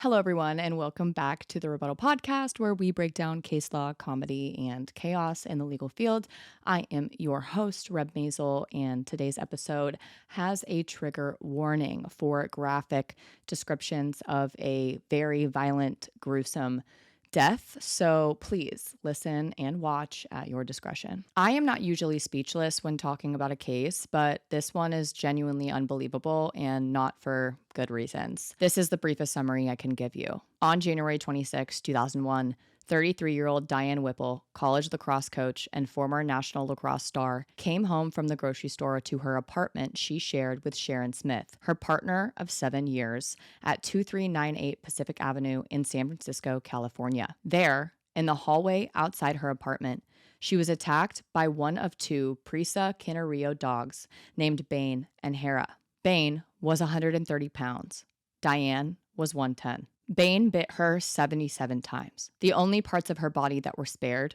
Hello, everyone, and welcome back to the Rebuttal Podcast, where we break down case law, comedy, and chaos in the legal field. I am your host, Reb Maisel, and today's episode has a trigger warning for graphic descriptions of a very violent, gruesome death, so please listen and watch at your discretion. I am not usually speechless when talking about a case, but this one is genuinely unbelievable and not for good reasons. This is the briefest summary I can give you. On January 26, 2001, 33-year-old Diane Whipple, college lacrosse coach and former national lacrosse star, came home from the grocery store to her apartment she shared with Sharon Smith, her partner of 7 years, at 2398 Pacific Avenue in San Francisco, California. There, in the hallway outside her apartment, she was attacked by one of two Presa Canario dogs named Bane and Hera. Bane was 130 pounds. Diane was 110. Bane bit her 77 times. The only parts of her body that were spared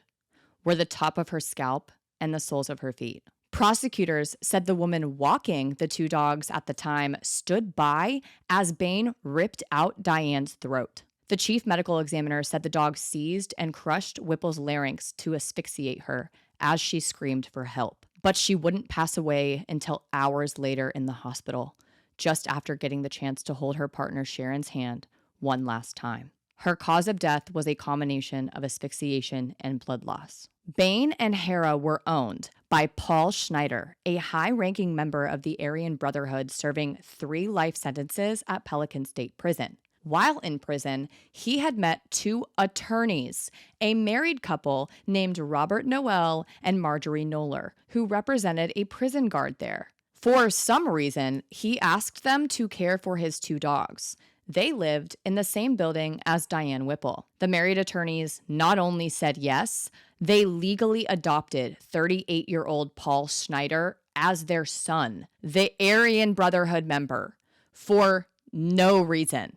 were the top of her scalp and the soles of her feet. Prosecutors said the woman walking the two dogs at the time stood by as Bane ripped out Diane's throat. The chief medical examiner said the dog seized and crushed Whipple's larynx to asphyxiate her as she screamed for help. But she wouldn't pass away until hours later in the hospital, just after getting the chance to hold her partner Sharon's hand one last time. Her cause of death was a combination of asphyxiation and blood loss. Bane and Hera were owned by Paul Schneider, a high-ranking member of the Aryan Brotherhood serving 3 life sentences at Pelican State Prison. While in prison, he had met 2 attorneys, a married couple named Robert NOEL and Marjorie KNOLLER, who represented a prison guard there. For some reason, he asked them to care for his 2 dogs. They lived in the same building as Diane Whipple. The married attorneys not only said yes, they legally adopted 38-year-old Paul Schneider as their son, the Aryan Brotherhood member, for no reason.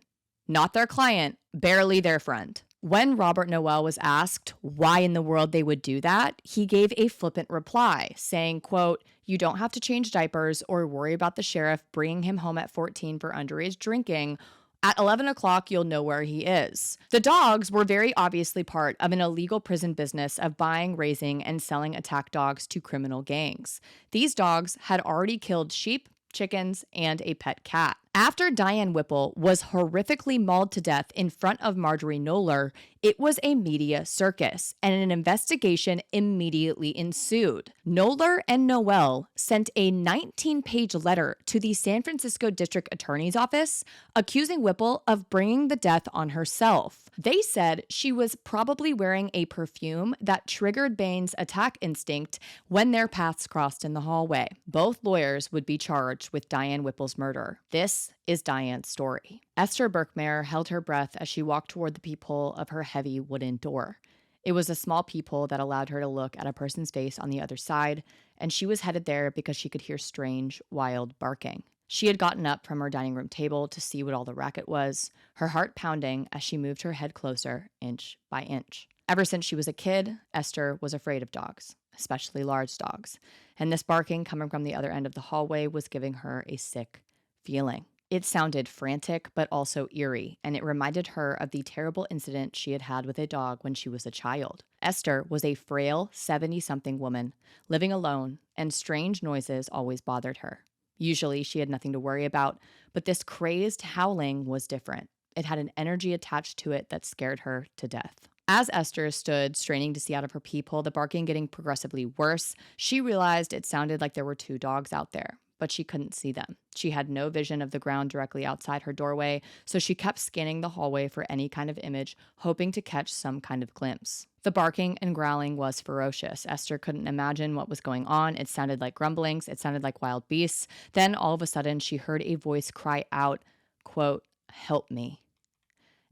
Not their client, barely their friend. When Robert NOEL was asked why in the world they would do that, he gave a flippant reply saying, quote, "You don't have to change diapers or worry about the sheriff bringing him home at 14 for underage drinking. At 11 o'clock, you'll know where he is." The dogs were very obviously part of an illegal prison business of buying, raising, and selling attack dogs to criminal gangs. These dogs had already killed sheep, chickens, and a pet cat. After Diane Whipple was horrifically mauled to death in front of Marjorie KNOLLER, it was a media circus, and an investigation immediately ensued. KNOLLER and NOEL sent a 19-page letter to the San Francisco District Attorney's Office accusing Whipple of bringing the death on herself. They said she was probably wearing a perfume that triggered Bane's attack instinct when their paths crossed in the hallway. Both lawyers would be charged with Diane Whipple's murder. This is Diane's story. Esther Berkmeyer held her breath as she walked toward the peephole of her heavy wooden door. It was a small peephole that allowed her to look at a person's face on the other side, and she was headed there because she could hear strange, wild barking. She had gotten up from her dining room table to see what all the racket was, her heart pounding as she moved her head closer, inch by inch. Ever since she was a kid, Esther was afraid of dogs, especially large dogs, and this barking coming from the other end of the hallway was giving her a sick feeling. It sounded frantic, but also eerie, and it reminded her of the terrible incident she had had with a dog when she was a child. Esther was a frail 70-something woman, living alone, and strange noises always bothered her. Usually, she had nothing to worry about, but this crazed howling was different. It had an energy attached to it that scared her to death. As Esther stood, straining to see out of her peephole, the barking getting progressively worse, she realized it sounded like there were 2 dogs out there, but she couldn't see them. She had no vision of the ground directly outside her doorway, so she kept scanning the hallway for any kind of image, hoping to catch some kind of glimpse. The barking and growling was ferocious. Esther couldn't imagine what was going on. It sounded like grumblings. It sounded like wild beasts. Then all of a sudden, she heard a voice cry out, quote, "Help me."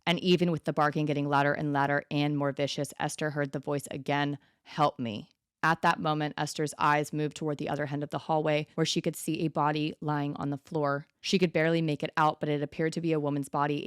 And even with the barking getting louder and louder and more vicious, Esther heard the voice again, "Help me." At that moment, Esther's eyes moved toward the other end of the hallway where she could see a body lying on the floor. She could barely make it out, but it appeared to be a woman's body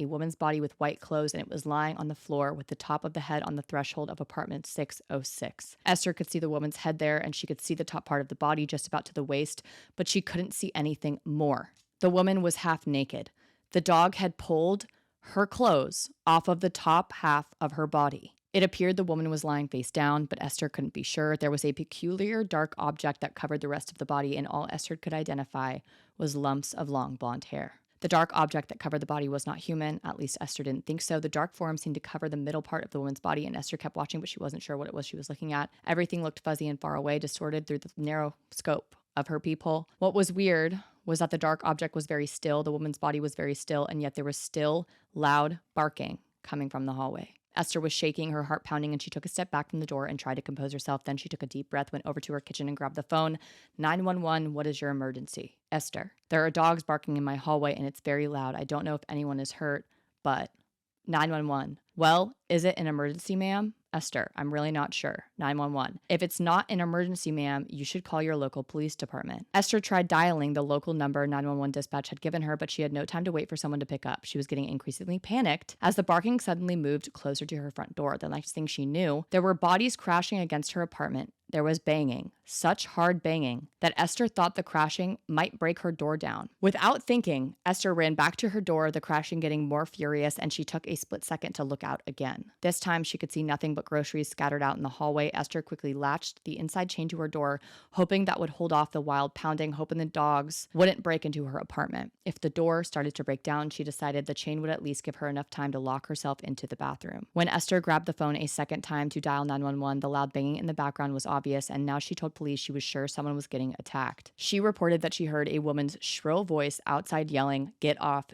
with white clothes, and it was lying on the floor with the top of the head on the threshold of apartment 606. Esther could see the woman's head there, and she could see the top part of the body just about to the waist, but she couldn't see anything more. The woman was half naked. The dog had pulled her clothes off of the top half of her body. It appeared the woman was lying face down, but Esther couldn't be sure. There was a peculiar dark object that covered the rest of the body, and all Esther could identify was lumps of long blonde hair. The dark object that covered the body was not human, at least Esther didn't think so. The dark form seemed to cover the middle part of the woman's body, and Esther kept watching, but she wasn't sure what it was she was looking at. Everything looked fuzzy and far away, distorted through the narrow scope of her peephole. What was weird was that the dark object was very still, the woman's body was very still, and yet there was still loud barking coming from the hallway. Esther was shaking, her heart pounding, and she took a step back from the door and tried to compose herself. Then she took a deep breath, went over to her kitchen and grabbed the phone. 911, what is your emergency? Esther, there are dogs barking in my hallway and it's very loud. I don't know if anyone is hurt, but 911. Well, is it an emergency, ma'am? Esther, I'm really not sure. 911. If it's not an emergency, ma'am, you should call your local police department. Esther tried dialing the local number 911 dispatch had given her, but she had no time to wait for someone to pick up. She was getting increasingly panicked as the barking suddenly moved closer to her front door. The next thing she knew, there were bodies crashing against her apartment. There was banging, such hard banging that Esther thought the crashing might break her door down. Without thinking, Esther ran back to her door, the crashing getting more furious, and she took a split second to look out again. This time she could see nothing but groceries scattered out in the hallway. Esther quickly latched the inside chain to her door, hoping that would hold off the wild pounding, hoping the dogs wouldn't break into her apartment. If the door started to break down, she decided the chain would at least give her enough time to lock herself into the bathroom. When Esther grabbed the phone a second time to dial 911, the loud banging in the background was obvious, and now she told police she was sure someone was getting attacked. She reported that she heard a woman's shrill voice outside yelling, get off,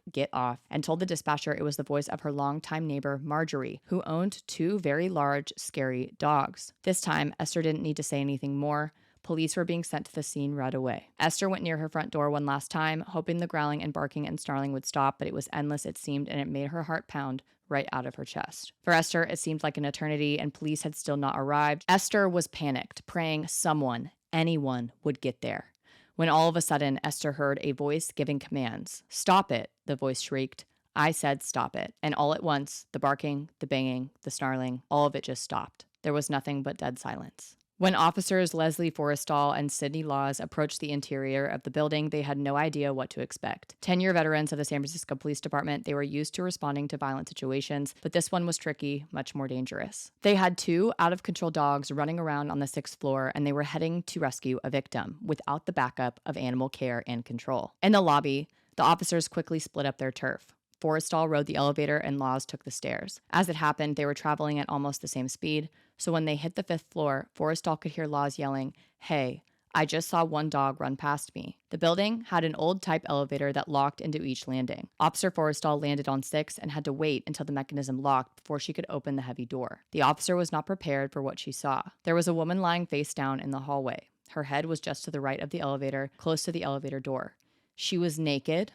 and told the dispatcher it was the voice of her longtime neighbor, Marjorie, who owned two very large, scary dogs. This time, Esther didn't need to say anything more. Police were being sent to the scene right away. Esther went near her front door one last time, hoping the growling and barking and snarling would stop, but it was endless, it seemed, and it made her heart pound right out of her chest. For Esther, it seemed like an eternity, and police had still not arrived. Esther was panicked, praying someone, anyone, would get there. When all of a sudden, Esther heard a voice giving commands. Stop it, the voice shrieked. I said stop it. And all at once, the barking, the banging, the snarling, all of it just stopped. There was nothing but dead silence. When officers Leslie Forrestal and Sidney Laws approached the interior of the building, they had no idea what to expect. 10-year veterans of the San Francisco Police Department, they were used to responding to violent situations, but this one was tricky, much more dangerous. They had two out-of-control dogs running around on the 6th floor, and they were heading to rescue a victim without the backup of animal care and control. In the lobby, the officers quickly split up their turf. Forrestal rode the elevator and Laws took the stairs. As it happened, they were traveling at almost the same speed, so when they hit the 5th floor, Forrestal could hear Laws yelling, "Hey, I just saw one dog run past me." The building had an old type elevator that locked into each landing. Officer Forrestal landed on 6 and had to wait until the mechanism locked before she could open the heavy door. The officer was not prepared for what she saw. There was a woman lying face down in the hallway. Her head was just to the right of the elevator, close to the elevator door. She was naked,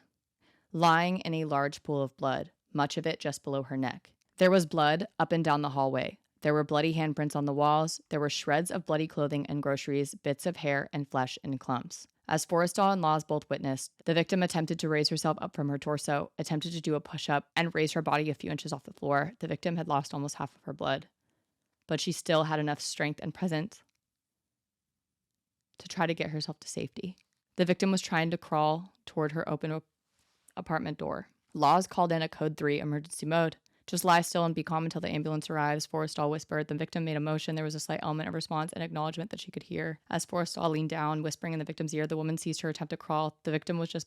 lying in a large pool of blood, much of it just below her neck. There was blood up and down the hallway. There were bloody handprints on the walls. There were shreds of bloody clothing and groceries, bits of hair and flesh in clumps. As Forrestal and Laws both witnessed, the victim attempted to raise herself up from her torso, attempted to do a push-up, and raise her body a few inches off the floor. The victim had lost almost half of her blood, but she still had enough strength and presence to try to get herself to safety. The victim was trying to crawl toward her open apartment door. Laws called in a code 3 emergency mode. Just lie still and be calm until the ambulance arrives, Forrestal whispered. The victim made a motion. There was a slight element of response and acknowledgement that she could hear. As Forrestal leaned down, whispering in the victim's ear, the woman ceased her attempt to crawl. The victim was just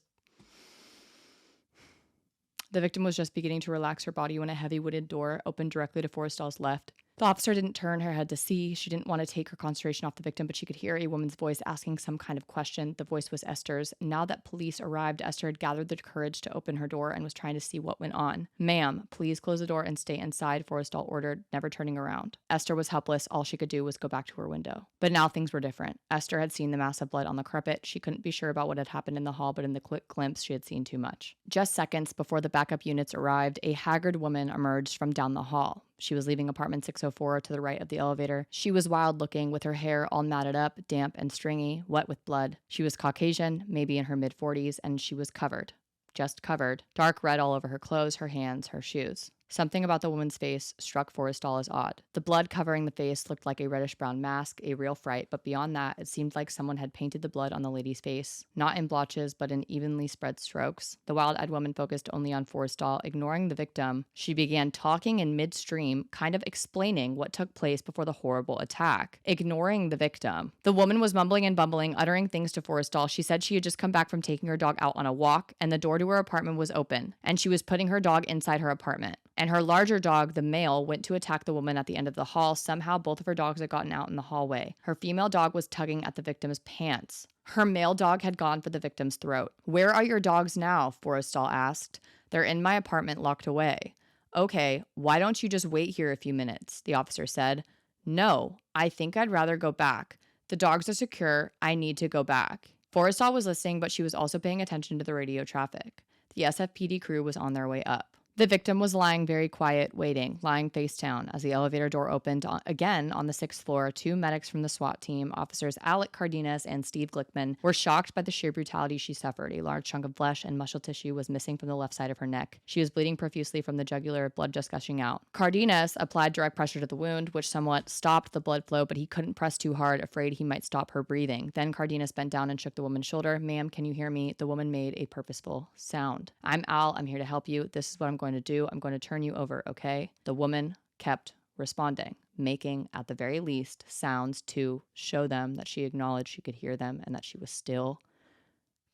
beginning to relax her body when a heavy wooden door opened directly to Forrestal's left. The officer didn't turn her head to see. She didn't want to take her concentration off the victim, but she could hear a woman's voice asking some kind of question. The voice was Esther's. Now that police arrived, Esther had gathered the courage to open her door and was trying to see what went on. "Ma'am, please close the door and stay inside," Forrestal ordered, never turning around. Esther was helpless. All she could do was go back to her window. But now things were different. Esther had seen the mass of blood on the carpet. She couldn't be sure about what had happened in the hall, but in the quick glimpse, she had seen too much. Just seconds before the backup units arrived, a haggard woman emerged from down the hall. She was leaving apartment 604 to the right of the elevator. She was wild-looking, with her hair all matted up, damp and stringy, wet with blood. She was Caucasian, maybe in her mid-40s, and she was covered. Just covered. Dark red all over her clothes, her hands, her shoes. Something about the woman's face struck Forrestal as odd. The blood covering the face looked like a reddish-brown mask, a real fright, but beyond that, it seemed like someone had painted the blood on the lady's face, not in blotches, but in evenly spread strokes. The wild-eyed woman focused only on Forrestal, ignoring the victim. She began talking in midstream, kind of explaining what took place before the horrible attack, ignoring the victim. The woman was mumbling and bumbling, uttering things to Forrestal. She said she had just come back from taking her dog out on a walk, and the door to her apartment was open, and she was putting her dog inside her apartment. And her larger dog, the male, went to attack the woman at the end of the hall. Somehow, both of her dogs had gotten out in the hallway. Her female dog was tugging at the victim's pants. Her male dog had gone for the victim's throat. "Where are your dogs now?" Forrestal asked. "They're in my apartment, locked away." "Okay, why don't you just wait here a few minutes?" the officer said. "No, I think I'd rather go back. The dogs are secure. I need to go back." Forrestal was listening, but she was also paying attention to the radio traffic. The SFPD crew was on their way up. The victim was lying very quiet, waiting, lying face down. As the elevator door opened again on the 6th floor, 2 medics from the SWAT team, officers Alec Cardenas and Steve Glickman, were shocked by the sheer brutality she suffered. A large chunk of flesh and muscle tissue was missing from the left side of her neck. She was bleeding profusely from the jugular, blood just gushing out. Cardenas applied direct pressure to the wound, which somewhat stopped the blood flow, but he couldn't press too hard, afraid he might stop her breathing. Then Cardenas bent down and shook the woman's shoulder. "Ma'am, can you hear me?" The woman made a purposeful sound. "I'm Al. I'm here to help you. This is what I'm going to do. I'm going to turn you over, okay?" The woman kept responding, making, at the very least, sounds to show them that she acknowledged she could hear them and that she was still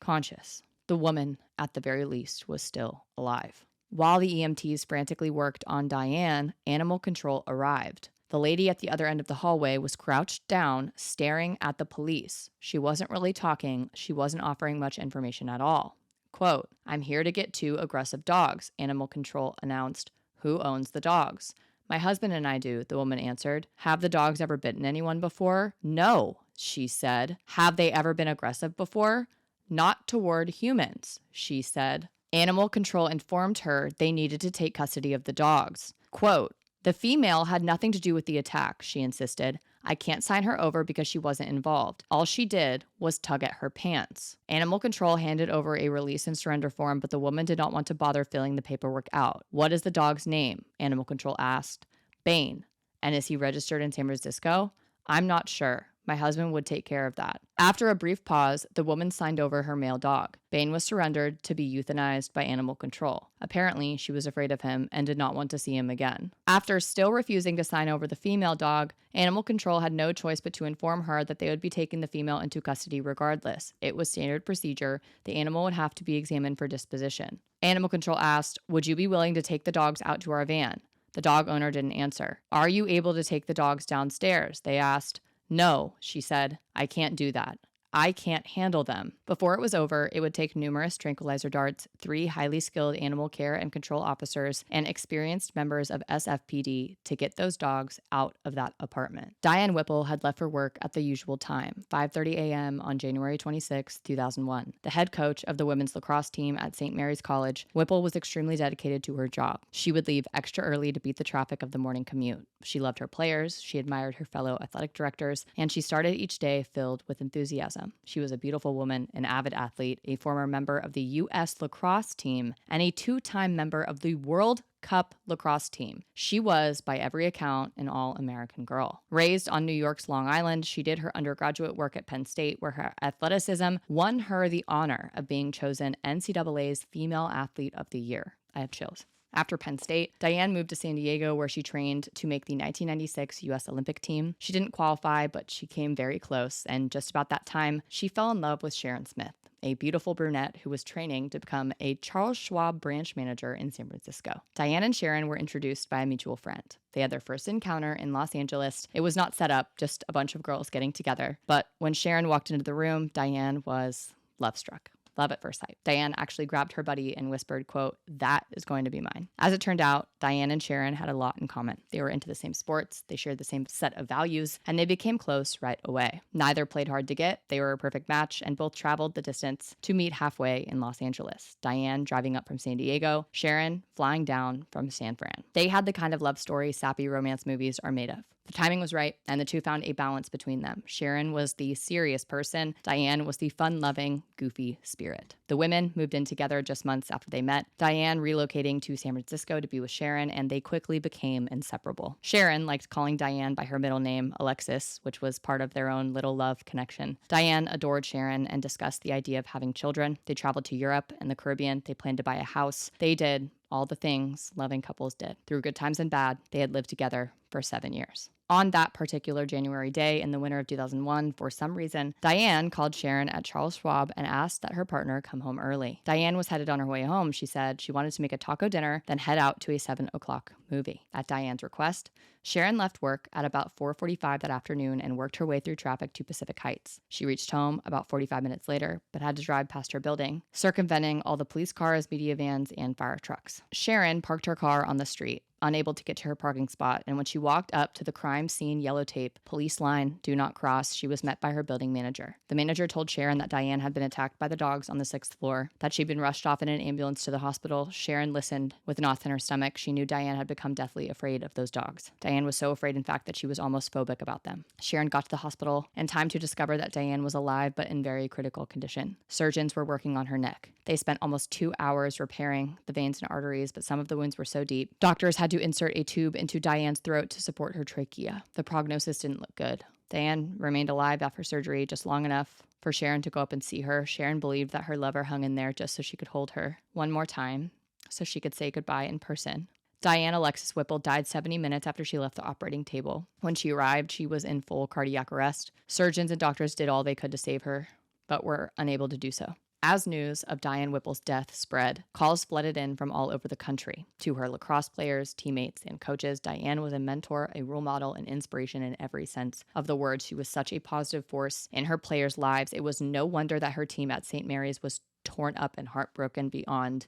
conscious. The woman, at the very least, was still alive. While the EMTs frantically worked on Diane, animal control arrived. The lady at the other end of the hallway was crouched down, staring at the police. She wasn't really talking. She wasn't offering much information at all. Quote, "I'm here to get 2 aggressive dogs," animal control announced. "Who owns the dogs?" "My husband and I do," the woman answered. "Have the dogs ever bitten anyone before?" "No," she said. "Have they ever been aggressive before?" "Not toward humans," she said. Animal control informed her they needed to take custody of the dogs. Quote, "The female had nothing to do with the attack," she insisted. "I can't sign her over because she wasn't involved. All she did was tug at her pants." Animal control handed over a release and surrender form, but the woman did not want to bother filling the paperwork out. "What is the dog's name?" Animal control asked. "Bane." "And is he registered in San Francisco?" "I'm not sure. My husband would take care of that." After a brief pause, the woman signed over her male dog. Bane was surrendered to be euthanized by animal control. Apparently, she was afraid of him and did not want to see him again. After still refusing to sign over the female dog, animal control had no choice but to inform her that they would be taking the female into custody regardless. It was standard procedure. The animal would have to be examined for disposition. Animal control asked, "Would you be willing to take the dogs out to our van?" The dog owner didn't answer. "Are you able to take the dogs downstairs?" they asked. "No," she said. "I can't do that. I can't handle them." Before it was over, it would take numerous tranquilizer darts, 3 highly skilled animal care and control officers, and experienced members of SFPD to get those dogs out of that apartment. Diane Whipple had left for work at the usual time, 5:30 a.m. on January 26, 2001. The head coach of the women's lacrosse team at St. Mary's College, Whipple was extremely dedicated to her job. She would leave extra early to beat the traffic of the morning commute. She loved her players, she admired her fellow athletic directors, and she started each day filled with enthusiasm. She was a beautiful woman, an avid athlete, a former member of the U.S. lacrosse team, and a 2-time member of the World Cup lacrosse team. She was, by every account, an all-American girl. Raised on New York's Long Island, she did her undergraduate work at Penn State, where her athleticism won her the honor of being chosen NCAA's Female Athlete of the Year. I have chills. After Penn State, Diane moved to San Diego, where she trained to make the 1996 U.S. Olympic team. She didn't qualify, but she came very close, and just about that time, she fell in love with Sharon Smith, a beautiful brunette who was training to become a Charles Schwab branch manager in San Francisco. Diane and Sharon were introduced by a mutual friend. They had their first encounter in Los Angeles. It was not set up, just a bunch of girls getting together. But when Sharon walked into the room, Diane was love-struck. Love at first sight. Diane actually grabbed her buddy and whispered, quote, "That is going to be mine." As it turned out, Diane and Sharon had a lot in common. They were into the same sports, they shared the same set of values, and they became close right away. Neither played hard to get, they were a perfect match, and both traveled the distance to meet halfway in Los Angeles. Diane driving up from San Diego, Sharon flying down from San Fran. They had the kind of love story sappy romance movies are made of. The timing was right, and the two found a balance between them. Sharon was the serious person. Diane was the fun-loving, goofy spirit. The women moved in together just months after they met, Diane relocating to San Francisco to be with Sharon, Sharon, and they quickly became inseparable. Sharon liked calling Diane by her middle name, Alexis, which was part of their own little love connection. Diane adored Sharon and discussed the idea of having children. They traveled to Europe and the Caribbean. They planned to buy a house. They did all the things loving couples did. Through good times and bad, they had lived together for 7 years. On that particular January day in the winter of 2001, for some reason, Diane called Sharon at Charles Schwab and asked that her partner come home early. Diane was headed on her way home. She said she wanted to make a taco dinner, then head out to a 7 o'clock movie. At Diane's request, Sharon left work at about 4:45 that afternoon and worked her way through traffic to Pacific Heights. She reached home about 45 minutes later, but had to drive past her building, circumventing all the police cars, media vans, and fire trucks. Sharon parked her car on the street, unable to get to her parking spot, and when she walked up to the crime scene yellow tape, police line, do not cross, she was met by her building manager. The manager told Sharon that Diane had been attacked by the dogs on the 6th floor, that she'd been rushed off in an ambulance to the hospital. Sharon listened with knots in her stomach. She knew Diane had become deathly afraid of those dogs. Diane was so afraid, in fact, that she was almost phobic about them. Sharon got to the hospital in time to discover that Diane was alive but in very critical condition. Surgeons were working on her neck. They spent almost 2 hours repairing the veins and arteries, but some of the wounds were so deep, doctors had to insert a tube into Diane's throat to support her trachea. The prognosis didn't look good. Diane remained alive after surgery just long enough for Sharon to go up and see her. Sharon believed that her lover hung in there just so she could hold her one more time, so she could say goodbye in person. Diane Alexis Whipple died 70 minutes after she left the operating table. When she arrived, she was in full cardiac arrest. Surgeons and doctors did all they could to save her, but were unable to do so. As news of Diane Whipple's death spread, calls flooded in from all over the country. To her lacrosse players, teammates, and coaches, Diane was a mentor, a role model, and inspiration in every sense of the word. She was such a positive force in her players' lives. It was no wonder that her team at St. Mary's was torn up and heartbroken beyond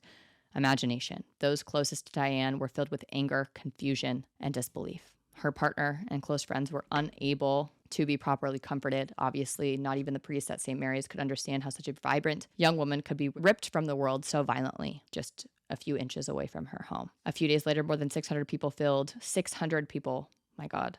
imagination. Those closest to Diane were filled with anger, confusion, and disbelief. Her partner and close friends were unable to be properly comforted. Obviously, not even the priests at St. Mary's could understand how such a vibrant young woman could be ripped from the world so violently, just a few inches away from her home. A few days later, more than 600 people filled. 600 people. My God.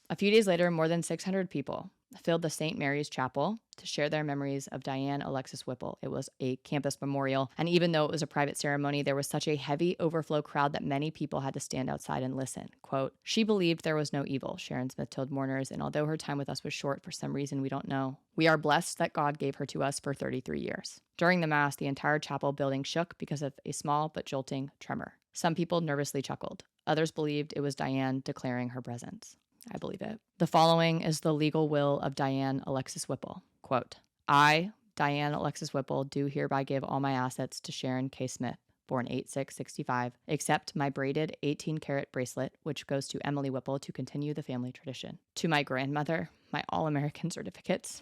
A few days later, more than 600 people filled the St. Mary's Chapel to share their memories of Diane Alexis Whipple. It was a campus memorial, and even though it was a private ceremony, there was such a heavy overflow crowd that many people had to stand outside and listen. Quote, "She believed there was no evil," Sharon Smith told mourners, "and although her time with us was short for some reason we don't know, we are blessed that God gave her to us for 33 years. During the Mass, the entire chapel building shook because of a small but jolting tremor. Some people nervously chuckled. Others believed it was Diane declaring her presence. I believe it. The following is the legal will of Diane Alexis Whipple. Quote, "I, Diane Alexis Whipple, do hereby give all my assets to Sharon K. Smith, born 8/6/65, except my braided 18-karat bracelet, which goes to Emily Whipple to continue the family tradition. To my grandmother, my All-American certificates,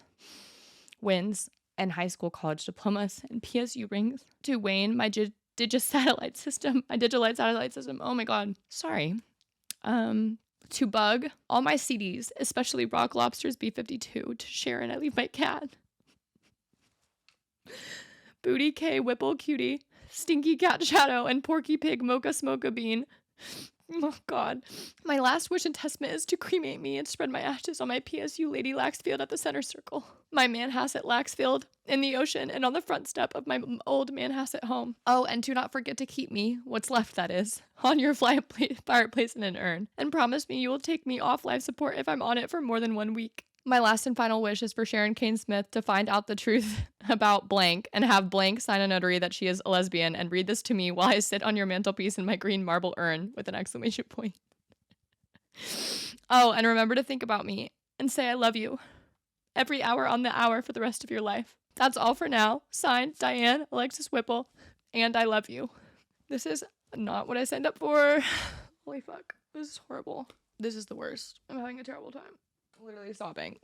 wins, and high school college diplomas, and PSU rings. To Wayne, my Digitalized satellite system. Oh my God. Sorry. To Bug, all my CDs, especially Rock Lobster's B-52. To Sharon, I leave my cat. Booty K, Whipple Cutie, Stinky Cat Shadow, and Porky Pig Mocha Smocha Bean. Oh God. My last wish and testament is to cremate me and spread my ashes on my PSU Lady Laxfield at the center circle. My Manhasset Laxfield in the ocean and on the front step of my old Manhasset home. Oh, and do not forget to keep me, what's left that is, on your fireplace in an urn. And promise me you will take me off life support if I'm on it for more than 1 week. My last and final wish is for Sharon Kane Smith to find out the truth about blank and have blank sign a notary that she is a lesbian and read this to me while I sit on your mantelpiece in my green marble urn with an exclamation point. Oh, and remember to think about me and say I love you every hour on the hour for the rest of your life. That's all for now. Signed, Diane Alexis Whipple, and I love you." This is not what I signed up for. Holy fuck. This is horrible. This is the worst. I'm having a terrible time. Literally sobbing.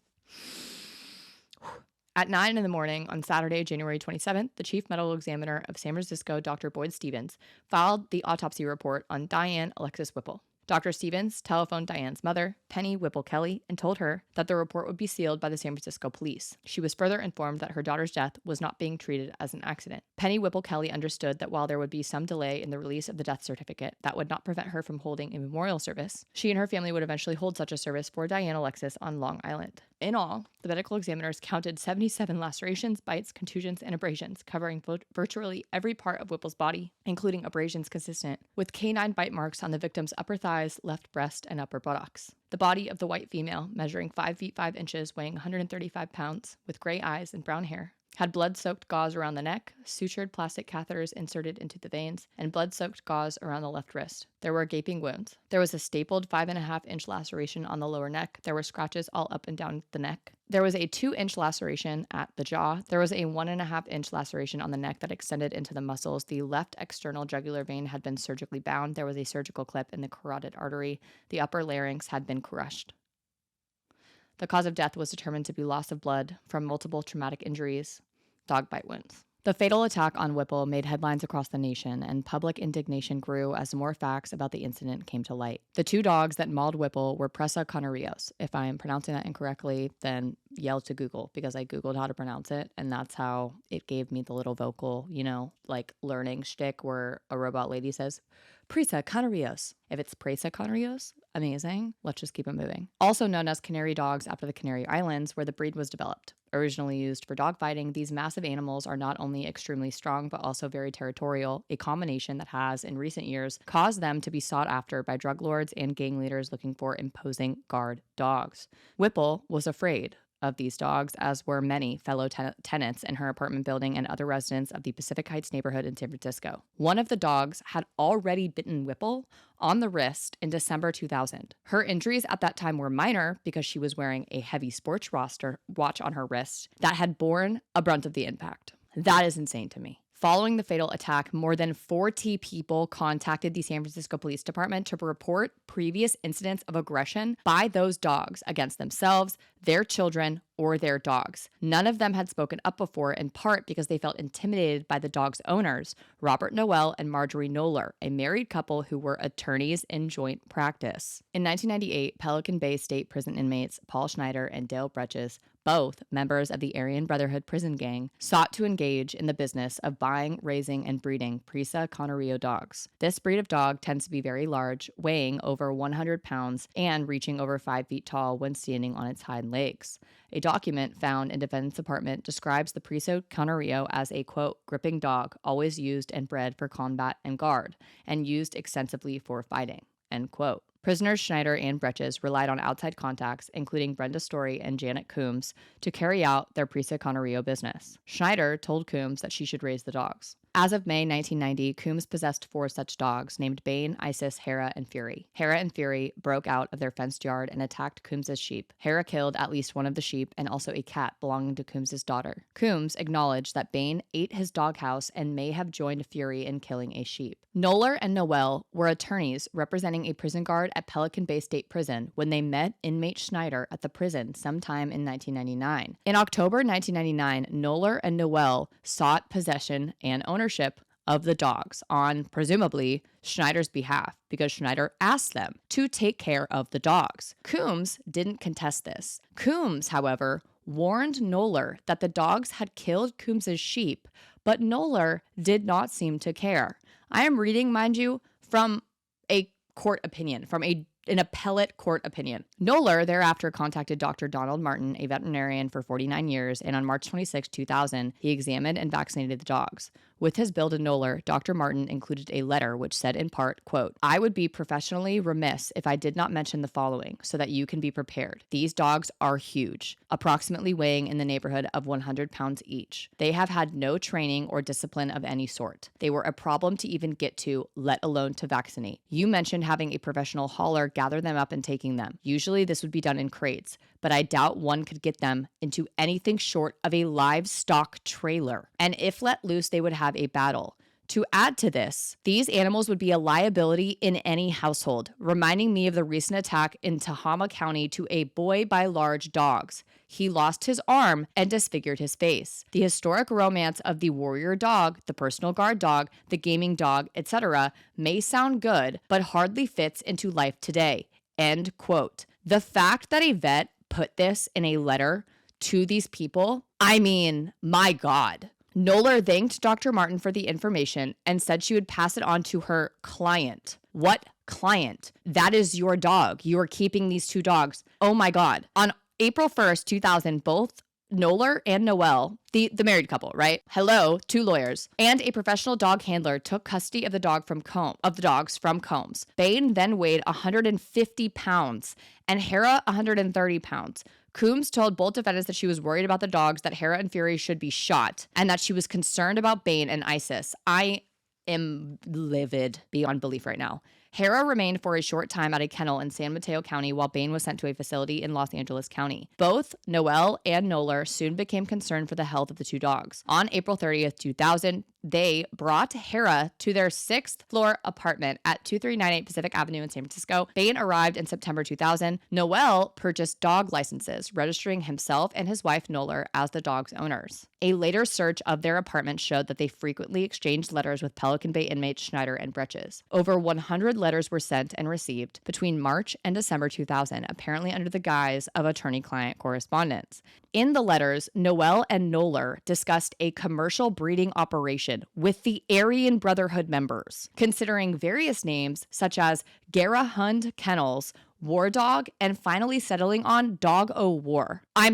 At 9 a.m. on Saturday, January 27th, the chief medical examiner of San Francisco, Dr. Boyd Stevens, filed the autopsy report on Diane Alexis Whipple. Dr. Stevens telephoned Diane's mother, Penny Whipple Kelly, and told her that the report would be sealed by the San Francisco police. She was further informed that her daughter's death was not being treated as an accident. Penny Whipple Kelly understood that while there would be some delay in the release of the death certificate, that would not prevent her from holding a memorial service. She and her family would eventually hold such a service for Diane Alexis on Long Island. In all, the medical examiners counted 77 lacerations, bites, contusions, and abrasions, covering virtually every part of Whipple's body, including abrasions consistent with canine bite marks on the victim's upper thighs, left breast, and upper buttocks. The body of the white female, measuring 5 feet 5 inches, weighing 135 pounds, with gray eyes and brown hair, had blood-soaked gauze around the neck, sutured plastic catheters inserted into the veins, and blood-soaked gauze around the left wrist. There were gaping wounds. There was a stapled 5.5-inch laceration on the lower neck. There were scratches all up and down the neck. There was a 2-inch laceration at the jaw. There was a 1.5-inch laceration on the neck that extended into the muscles. The left external jugular vein had been surgically bound. There was a surgical clip in the carotid artery. The upper larynx had been crushed. The cause of death was determined to be loss of blood from multiple traumatic injuries, dog bite wounds. The fatal attack on Whipple made headlines across the nation, and public indignation grew as more facts about the incident came to light. The 2 dogs that mauled Whipple were Presa Canarios. If I am pronouncing that incorrectly, then yell to Google, because I Googled how to pronounce it, and that's how it gave me the little vocal, learning shtick where a robot lady says, Presa Canarios. If it's Presa Canarios, amazing. Let's just keep it moving. Also known as Canary dogs after the Canary Islands, where the breed was developed. Originally used for dogfighting, these massive animals are not only extremely strong, but also very territorial, a combination that has, in recent years, caused them to be sought after by drug lords and gang leaders looking for imposing guard dogs. Whipple was afraid of these dogs, as were many fellow tenants in her apartment building and other residents of the Pacific Heights neighborhood in San Francisco. One of the dogs had already bitten Whipple on the wrist in December 2000. Her injuries at that time were minor because she was wearing a heavy sports watch on her wrist that had borne a brunt of the impact. That is insane to me. Following the fatal attack, more than 40 people contacted the San Francisco Police Department to report previous incidents of aggression by those dogs against themselves, their children, or their dogs. None of them had spoken up before, in part because they felt intimidated by the dog's owners, Robert Noel and Marjorie KNOLLER, a married couple who were attorneys in joint practice. In 1998, Pelican Bay State Prison inmates Paul Schneider and Dale Bretches, both members of the Aryan Brotherhood prison gang, sought to engage in the business of buying, raising, and breeding Presa Canario dogs. This breed of dog tends to be very large, weighing over 100 pounds and reaching over 5 feet tall when standing on its hind legs. A document found in defendant's apartment describes the Presa Canario as a, quote, gripping dog, always used and bred for combat and guard, and used extensively for fighting, end quote. Prisoners Schneider and Bretches relied on outside contacts, including Brenda Story and Janet Coombs, to carry out their Presa Canario business. Schneider told Coombs that she should raise the dogs. As of May 1990, Coombs possessed 4 such dogs named Bane, Isis, Hera, and Fury. Hera and Fury broke out of their fenced yard and attacked Coombs' sheep. Hera killed at least one of the sheep and also a cat belonging to Coombs' daughter. Coombs acknowledged that Bane ate his doghouse and may have joined Fury in killing a sheep. KNOLLER and Noel were attorneys representing a prison guard at Pelican Bay State Prison when they met inmate Schneider at the prison sometime in 1999. In October 1999, KNOLLER and Noel sought possession and ownership of the dogs on, presumably, Schneider's behalf because Schneider asked them to take care of the dogs. Coombs didn't contest this. Coombs, however, warned KNOLLER that the dogs had killed Coombs' sheep, but KNOLLER did not seem to care. I am reading, mind you, from a court opinion, from an appellate court opinion. KNOLLER thereafter contacted Dr. Donald Martin, a veterinarian for 49 years, and on March 26, 2000, he examined and vaccinated the dogs. With his bill to KNOLLER, Dr. Martin included a letter which said in part, quote, I would be professionally remiss if I did not mention the following so that you can be prepared. These dogs are huge, approximately weighing in the neighborhood of 100 pounds each. They have had no training or discipline of any sort. They were a problem to even get to, let alone to vaccinate. You mentioned having a professional hauler gather them up and taking them. Usually this would be done in crates, but I doubt one could get them into anything short of a livestock trailer. And if let loose, they would have a battle. To add to this, these animals would be a liability in any household, reminding me of the recent attack in Tehama County to a boy by large dogs. He lost his arm and disfigured his face. The historic romance of the warrior dog, the personal guard dog, the gaming dog, etc. may sound good, but hardly fits into life today. End quote. The fact that a vet put this in a letter to these people, I mean, my God. KNOLLER thanked Dr. Martin for the information and said she would pass it on to her client. What client? That is your dog. You are keeping these 2 dogs. Oh my God. On April 1st, 2000, both KNOLLER and NOEL, the married couple, right? Hello, 2 lawyers, and a professional dog handler took custody of the dogs from Combs. Bane then weighed 150 pounds and Hera 130 pounds. Coombs told both defendants that she was worried about the dogs, that Hera and Fury should be shot, and that she was concerned about Bane and ISIS. I am livid beyond belief right now. Hera remained for a short time at a kennel in San Mateo County while Bane was sent to a facility in Los Angeles County. Both NOEL and KNOLLER soon became concerned for the health of the 2 dogs. On April 30th, 2000, they brought Hera to their 6th floor apartment at 2398 Pacific Avenue in San Francisco. Bane arrived in September 2000. NOEL purchased dog licenses, registering himself and his wife KNOLLER as the dog's owners. A later search of their apartment showed that they frequently exchanged letters with Pelican Bay inmates Schneider and Bretches. Over 100 letters were sent and received between March and December 2000, apparently under the guise of attorney-client correspondence. In the letters, NOEL and KNOLLER discussed a commercial breeding operation with the Aryan Brotherhood members, considering various names such as Gera Hund Kennels, War Dog, and finally settling on Dog O' War. I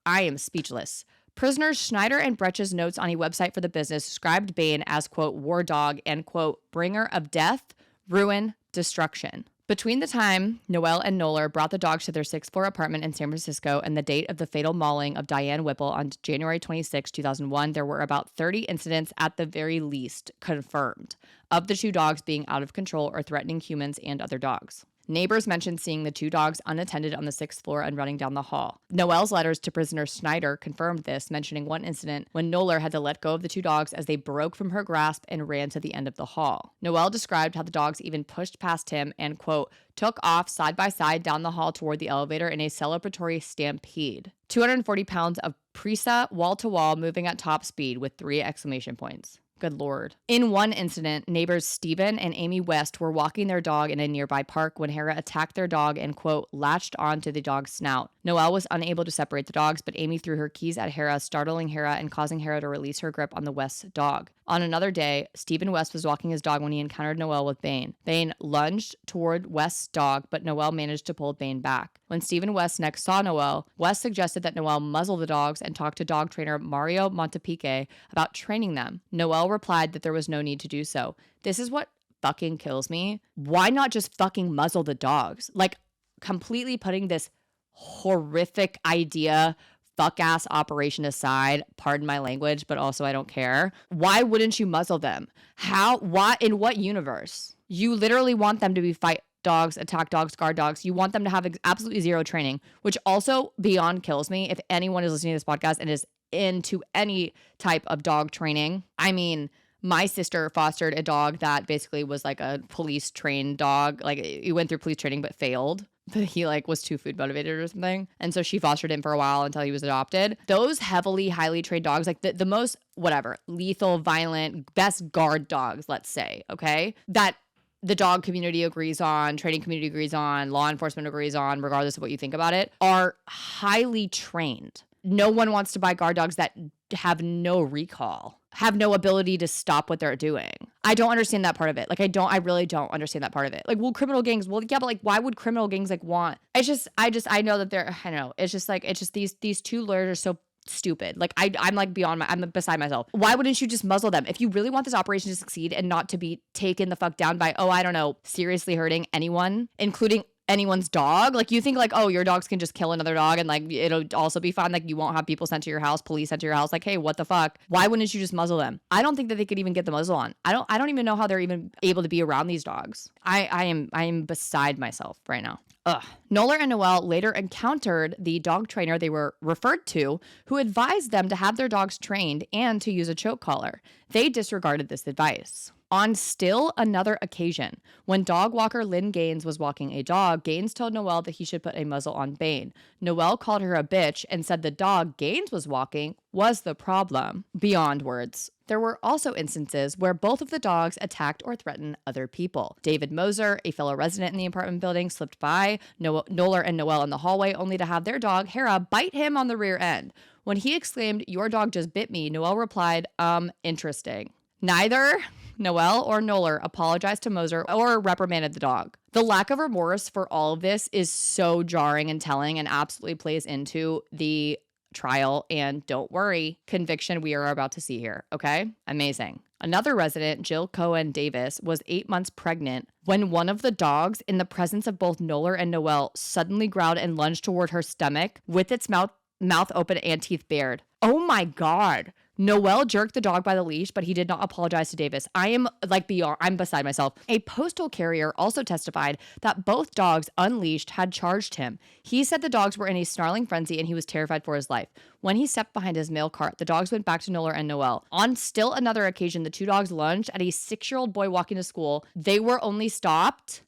am speechless. Prisoners Schneider and Bretches' notes on a website for the business described Bane as, quote, war dog and, quote, bringer of death, ruin, destruction. Between the time NOEL and KNOLLER brought the dogs to their 6th floor apartment in San Francisco and the date of the fatal mauling of Diane Whipple on January 26, 2001, there were about 30 incidents at the very least confirmed of the 2 dogs being out of control or threatening humans and other dogs. Neighbors mentioned seeing the 2 dogs unattended on the 6th floor and running down the hall. NOEL's letters to prisoner Schneider confirmed this, mentioning one incident when KNOLLER had to let go of the 2 dogs as they broke from her grasp and ran to the end of the hall. NOEL described how the dogs even pushed past him and, quote, took off side by side down the hall toward the elevator in a celebratory stampede. 240 pounds of Prisa wall-to-wall moving at top speed with 3 exclamation points. Good Lord. In one incident, neighbors Stephen and Amy West were walking their dog in a nearby park when Hera attacked their dog and, quote, latched onto the dog's snout. NOEL was unable to separate the dogs, but Amy threw her keys at Hera, startling Hera and causing Hera to release her grip on the West's dog. On another day, Stephen West was walking his dog when he encountered NOEL with Bane. Bane lunged toward West's dog, but NOEL managed to pull Bane back. When Stephen West next saw NOEL, West suggested that NOEL muzzle the dogs and talk to dog trainer Mario Montepique about training them. NOEL replied that there was no need to do so. This is what fucking kills me. Why not just fucking muzzle the dogs? Like, completely putting this horrific idea, fuck-ass operation aside, pardon my language, but also I don't care. Why wouldn't you muzzle them? In what universe? You literally want them to be fight dogs, attack dogs, guard dogs. You want them to have absolutely 0 training, which also beyond kills me. If anyone is listening to this podcast and is into any type of dog training, I mean, my sister fostered a dog that basically was like a police trained dog. Like, he went through police training but failed. But he like was too food motivated or something. And so she fostered him for a while until he was adopted. Those heavily, highly trained dogs, like the most, lethal, violent, best guard dogs, let's say, okay? That the dog community agrees on, training community agrees on, law enforcement agrees on, regardless of what you think about it, are highly trained. No one wants to buy guard dogs that have no recall, have no ability to stop what they're doing. I don't understand that part of it. Like, I really don't understand that part of it. Like, criminal gangs, yeah, but like, why would criminal gangs like want, I know that it's just these 2 lawyers are so stupid. Like, I'm like I'm beside myself. Why wouldn't you just muzzle them? If you really want this operation to succeed and not to be taken the fuck down by, seriously hurting anyone, including anyone's dog, like, you think like, your dogs can just kill another dog and like it'll also be fine, like you won't have people sent to your house, police sent to your house, like, hey, what the fuck? Why wouldn't you just muzzle them? I don't think that they could even get the muzzle on. I don't even know how they're even able to be around these dogs. I am beside myself right now. KNOLLER and NOEL later encountered the dog trainer they were referred to, who advised them to have their dogs trained and to use a choke collar. They disregarded this advice. On still another occasion, when dog walker Lynn Gaines was walking a dog, Gaines told NOEL that he should put a muzzle on Bane. NOEL called her a bitch and said the dog Gaines was walking was the problem. Beyond words. There were also instances where both of the dogs attacked or threatened other people. David Moser, a fellow resident in the apartment building, slipped by KNOLLER and NOEL in the hallway only to have their dog, Hera, bite him on the rear end. When he exclaimed, "Your dog just bit me," NOEL replied, interesting. Neither Noel or KNOLLER apologized to Moser or reprimanded the dog. The lack of remorse for all of this is so jarring and telling and absolutely plays into the trial and, don't worry, conviction we are about to see here, okay? Amazing. Another resident, Jill Cohen Davis, was 8 months pregnant when one of the dogs, in the presence of both KNOLLER and Noel, suddenly growled and lunged toward her stomach with its mouth open and teeth bared. Oh my God. Noel jerked the dog by the leash, but he did not apologize to Davis. I'm beside myself. A postal carrier also testified that both dogs unleashed had charged him. He said the dogs were in a snarling frenzy and he was terrified for his life. When he stepped behind his mail cart, the dogs went back to KNOLLER and Noel. On still another occasion, the two dogs lunged at a 6-year-old boy walking to school. They were only stopped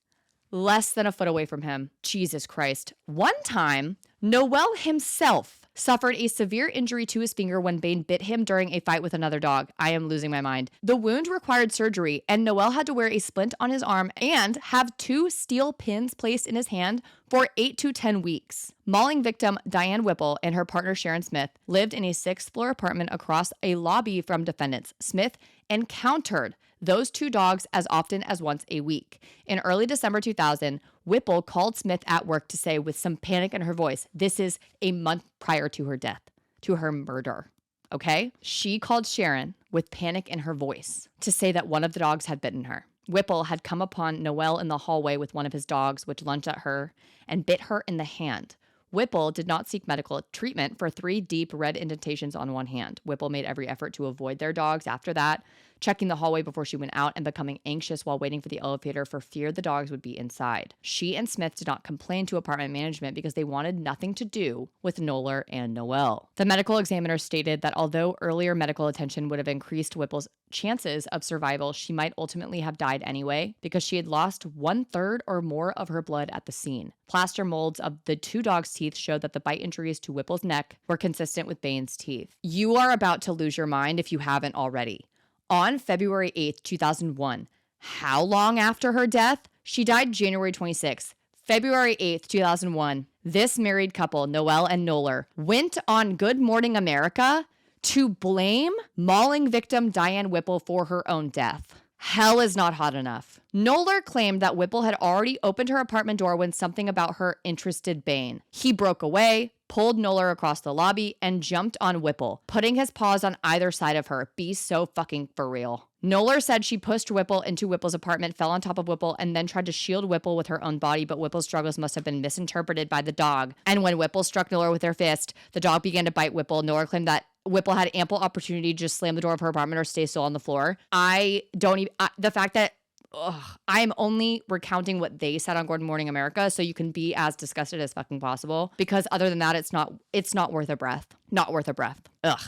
less than a foot away from him. Jesus Christ. One time, Noel himself suffered a severe injury to his finger when Bane bit him during a fight with another dog. I am losing my mind. The wound required surgery, and Noel had to wear a splint on his arm and have 2 steel pins placed in his hand for 8 to 10 weeks. Mauling victim Diane Whipple and her partner Sharon Smith lived in a 6th-floor apartment across a lobby from defendants. Smith encountered those 2 dogs as often as once a week. In early December 2000, Whipple called Smith at work to say, with some panic in her voice, this is a month prior to her death, to her murder. Okay? She called Sharon with panic in her voice to say that one of the dogs had bitten her. Whipple had come upon Noel in the hallway with one of his dogs, which lunged at her and bit her in the hand. Whipple did not seek medical treatment for 3 deep red indentations on one hand. Whipple made every effort to avoid their dogs after that, checking the hallway before she went out and becoming anxious while waiting for the elevator for fear the dogs would be inside. She and Smith did not complain to apartment management because they wanted nothing to do with KNOLLER and Noel. The medical examiner stated that although earlier medical attention would have increased Whipple's chances of survival, she might ultimately have died anyway because she had lost 1/3 or more of her blood at the scene. Plaster molds of the 2 dogs' teeth showed that the bite injuries to Whipple's neck were consistent with Bane's teeth. You are about to lose your mind if you haven't already. On February 8th, 2001, how long after her death? She died January 26th. February 8th, 2001, this married couple, Noel and KNOLLER, went on Good Morning America to blame mauling victim Diane Whipple for her own death. Hell is not hot enough. KNOLLER claimed that Whipple had already opened her apartment door when something about her interested Bane. He broke away, pulled KNOLLER across the lobby, and jumped on Whipple, putting his paws on either side of her. Be so fucking for real. KNOLLER said she pushed Whipple into Whipple's apartment, fell on top of Whipple, and then tried to shield Whipple with her own body, but Whipple's struggles must have been misinterpreted by the dog. And when Whipple struck KNOLLER with her fist, the dog began to bite Whipple. KNOLLER claimed that Whipple had ample opportunity to just slam the door of her apartment or stay still on the floor. The fact that I am only recounting what they said on Good Morning America, so you can be as disgusted as fucking possible. Because other than that, it's not worth a breath. Not worth a breath. Ugh.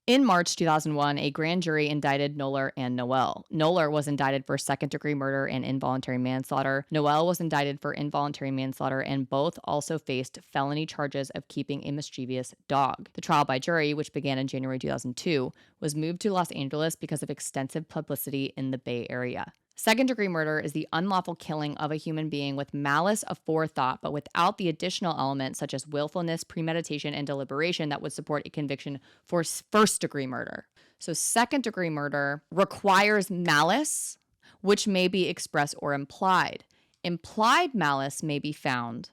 In March 2001, a grand jury indicted KNOLLER and Noel. KNOLLER was indicted for second-degree murder and involuntary manslaughter. Noel was indicted for involuntary manslaughter, and both also faced felony charges of keeping a mischievous dog. The trial by jury, which began in January 2002, was moved to Los Angeles because of extensive publicity in the Bay Area. Second-degree murder is the unlawful killing of a human being with malice aforethought, but without the additional elements such as willfulness, premeditation, and deliberation that would support a conviction for first-degree murder. So second-degree murder requires malice, which may be express or implied. Implied malice may be found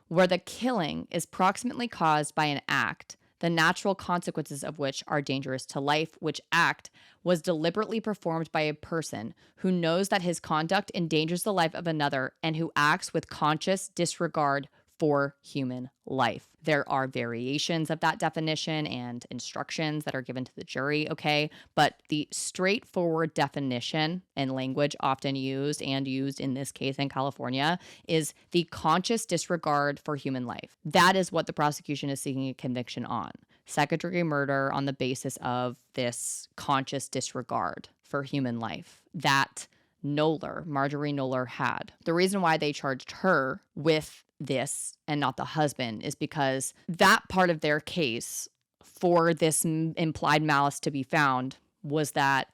where the killing is proximately caused by an act, the natural consequences of which are dangerous to life, which act was deliberately performed by a person who knows that his conduct endangers the life of another and who acts with conscious disregard for human life. There are variations of that definition and instructions that are given to the jury, okay? But the straightforward definition and language often used and used in this case in California is the conscious disregard for human life. That is what the prosecution is seeking a conviction on. Second-degree murder on the basis of this conscious disregard for human life that Marjorie KNOLLER had. The reason why they charged her with this and not the husband is because that part of their case for this implied malice to be found was that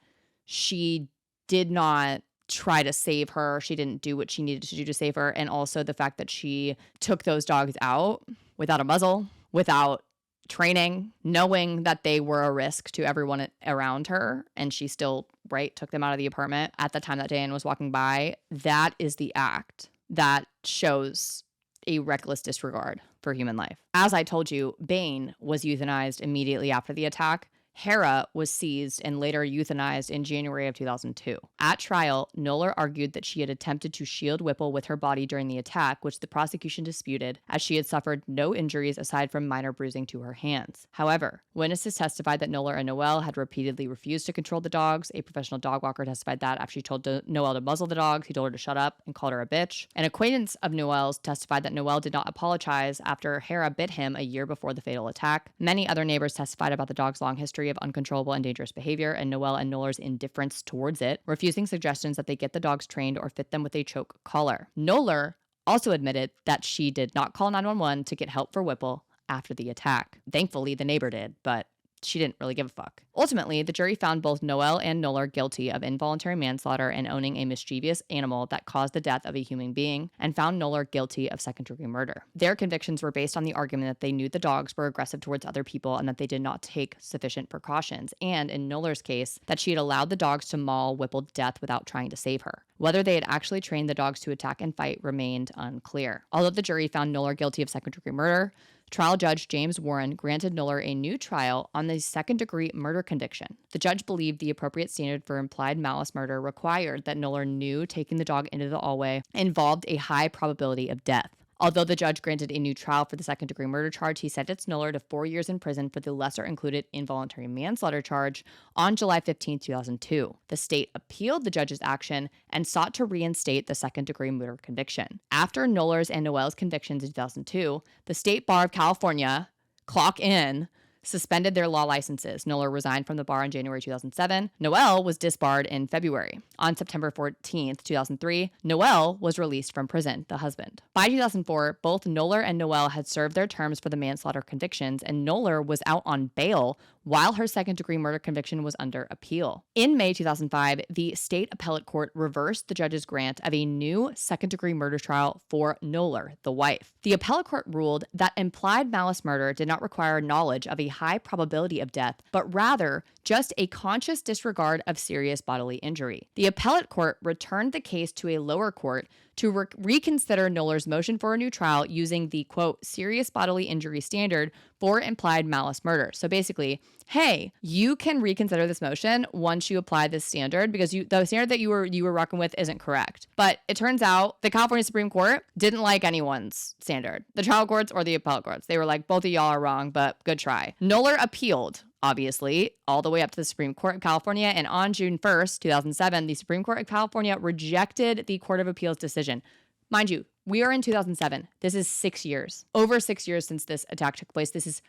she did not try to save her. She didn't do what she needed to do to save her. And also the fact that she took those dogs out without a muzzle, without training, knowing that they were a risk to everyone around her, and she still, right, took them out of the apartment at the time that Diane was walking by. That is the act that shows a reckless disregard for human life. As I told you, Bane was euthanized immediately after the attack. Hera was seized and later euthanized in January of 2002. At trial, KNOLLER argued that she had attempted to shield Whipple with her body during the attack, which the prosecution disputed, as she had suffered no injuries aside from minor bruising to her hands. However, witnesses testified that KNOLLER and NOEL had repeatedly refused to control the dogs. A professional dog walker testified that after she told NOEL to muzzle the dogs, he told her to shut up and called her a bitch. An acquaintance of NOEL's testified that NOEL did not apologize after Hera bit him a year before the fatal attack. Many other neighbors testified about the dog's long history of uncontrollable and dangerous behavior, and NOEL and KNOLLER's indifference towards it, refusing suggestions that they get the dogs trained or fit them with a choke collar. KNOLLER also admitted that she did not call 911 to get help for Whipple after the attack. Thankfully, the neighbor did, but she didn't really give a fuck. Ultimately, the jury found both NOEL and KNOLLER guilty of involuntary manslaughter and owning a mischievous animal that caused the death of a human being, and found KNOLLER guilty of second-degree murder. Their convictions were based on the argument that they knew the dogs were aggressive towards other people and that they did not take sufficient precautions, and in KNOLLER's case, that she had allowed the dogs to maul Whipple to death without trying to save her. Whether they had actually trained the dogs to attack and fight remained unclear. Although the jury found KNOLLER guilty of second-degree murder, trial judge James Warren granted KNOLLER a new trial on the second-degree murder conviction. The judge believed the appropriate standard for implied malice murder required that KNOLLER knew taking the dog into the hallway involved a high probability of death. Although the judge granted a new trial for the second-degree murder charge, he sentenced KNOLLER to 4 years in prison for the lesser-included involuntary manslaughter charge on July 15, 2002. The state appealed the judge's action and sought to reinstate the second-degree murder conviction. After KNOLLER's and NOEL's convictions in 2002, the State Bar of California, clock in, suspended their law licenses. KNOLLER resigned from the bar in January 2007. NOEL was disbarred in February. On September 14, 2003, NOEL was released from prison, the husband. By 2004, both KNOLLER and NOEL had served their terms for the manslaughter convictions, and KNOLLER was out on bail while her second-degree murder conviction was under appeal. In May 2005, the state appellate court reversed the judge's grant of a new second-degree murder trial for KNOLLER, the wife. The appellate court ruled that implied malice murder did not require knowledge of a high probability of death, but rather just a conscious disregard of serious bodily injury. The appellate court returned the case to a lower court to reconsider KNOLLER's motion for a new trial using the, quote, serious bodily injury standard for implied malice murder. So basically, hey, you can reconsider this motion once you apply this standard because the standard that you were rocking with isn't correct. But it turns out the California Supreme Court didn't like anyone's standard, the trial courts or the appellate courts. They were like, both of y'all are wrong, but good try. KNOLLER appealed, obviously, all the way up to the Supreme Court of California. And on June 1st, 2007, the Supreme Court of California rejected the Court of Appeals decision. Mind you, we are in 2007. This is 6 years, over 6 years since this attack took place. This is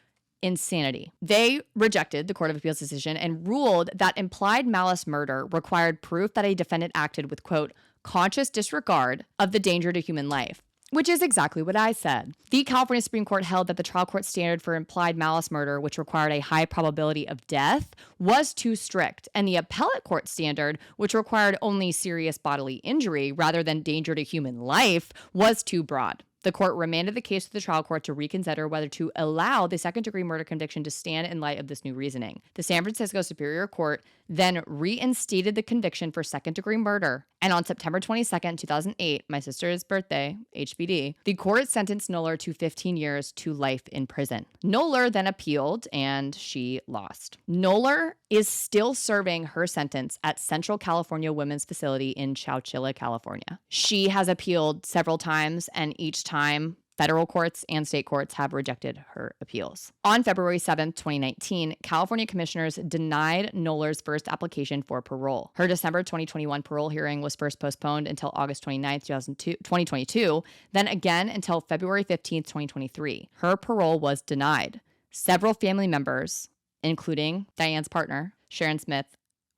insanity. They rejected the Court of Appeals decision and ruled that implied malice murder required proof that a defendant acted with, quote, conscious disregard of the danger to human life. Which is exactly what I said. The California Supreme Court held that the trial court standard for implied malice murder, which required a high probability of death, was too strict, and the appellate court standard, which required only serious bodily injury rather than danger to human life, was too broad. The court remanded the case to the trial court to reconsider whether to allow the second-degree murder conviction to stand in light of this new reasoning. The San Francisco Superior Court then reinstated the conviction for second-degree murder, and on September 22nd, 2008, my sister's birthday, HBD, the court sentenced KNOLLER to 15 years to life in prison. KNOLLER then appealed, and she lost. KNOLLER is still serving her sentence at Central California Women's Facility in Chowchilla, California. She has appealed several times, and each time federal courts and state courts have rejected her appeals. On February 7th, 2019, California commissioners denied KNOLLER's first application for parole. Her December 2021 parole hearing was first postponed until August 29th, 2022, then again until February 15th, 2023. Her parole was denied. Several family members, including Diane's partner, Sharon Smith,